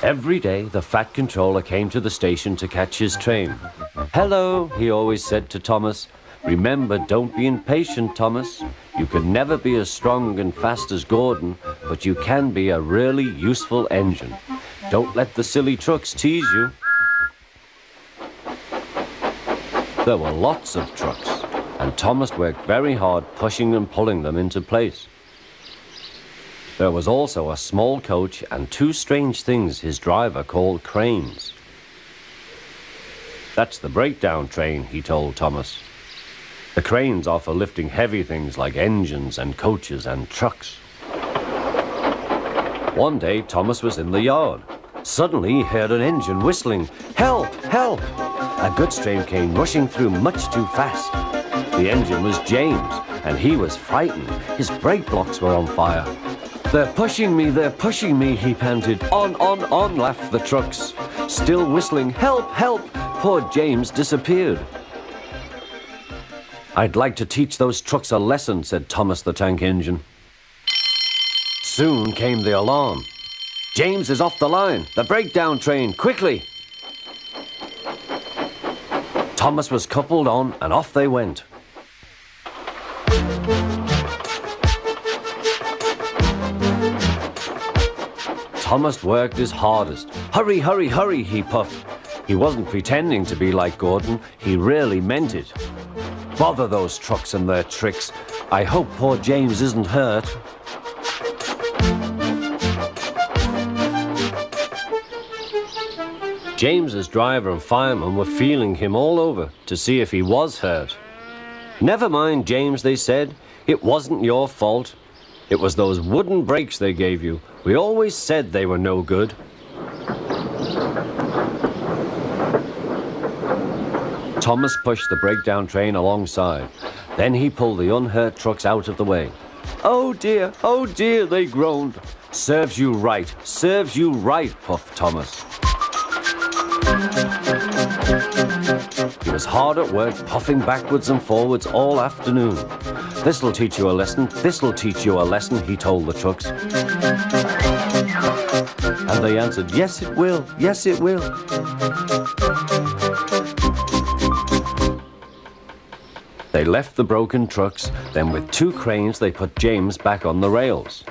Every day, the Fat Controller came to the station to catch his train. "Hello," he always said to Thomas. "Remember, don't be impatient, Thomas. You can never be as strong and fast as Gordon, but you can be a really useful engine. Don't let the silly trucks tease you." There were lots of trucks, and Thomas worked very hard pushing and pulling them into place. There was also a small coach and two strange things his driver called cranes. "That's the breakdown train," he told Thomas. "The cranes are for lifting heavy things like engines and coaches and trucks." One day, Thomas was in the yard. Suddenly, he heard an engine whistling. "Help! Help!" A goods train came rushing through much too fast. The engine was James, and he was frightened. His brake blocks were on fire. They're pushing me," he panted. On, laughed the trucks. Still whistling, "Help! Help!" Poor James disappeared. "I'd like to teach those trucks a lesson," said Thomas the tank engine. Soon came the alarm. "James is off the line! The breakdown train! Quickly!" Thomas was coupled on, and off they went. Thomas worked his hardest. "Hurry, hurry, hurry," he puffed. He wasn't pretending to be like Gordon. He really meant it. "Bother those trucks and their tricks. I hope poor James isn't hurt." James's driver and fireman were feeling him all over to see if he was hurt. "Never mind, James," they said. "It wasn't your fault. It was those wooden brakes they gave you. We always said they were no good." Thomas pushed the breakdown train alongside. Then he pulled the unhurt trucks out of the way. "Oh dear, they groaned." Serves you right, puffed Thomas. He was hard at work, puffing backwards and forwards all afternoon. "This'll teach you a lesson, this'll teach you a lesson," he told the trucks. And they answered, "Yes, it will, yes, it will." They left the broken trucks, then with two cranes they put James back on the rails.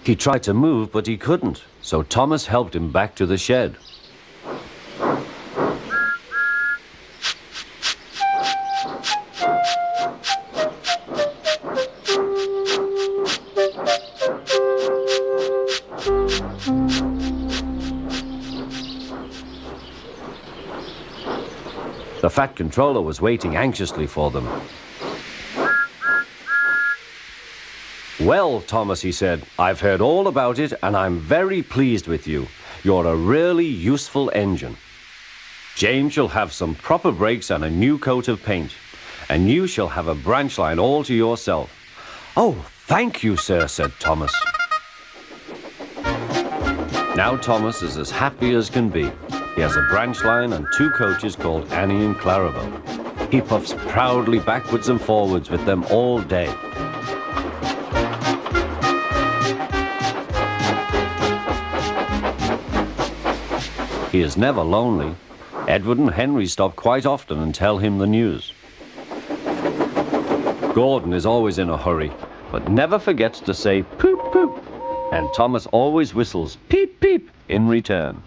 He tried to move, but he couldn't, so Thomas helped him back to the shed. The Fat Controller was waiting anxiously for them. "Well, Thomas," he said, "I've heard all about it and I'm very pleased with you. You're a really useful engine. James shall have some proper brakes and a new coat of paint. And you shall have a branch line all to yourself." "Oh, thank you, sir," said Thomas. Now Thomas is as happy as can be. He has a branch line and two coaches called Annie and Clarabelle. He puffs proudly backwards and forwards with them all day. He is never lonely. Edward and Henry stop quite often and tell him the news. Gordon is always in a hurry, but never forgets to say poop poop, and Thomas always whistles peep peep in return.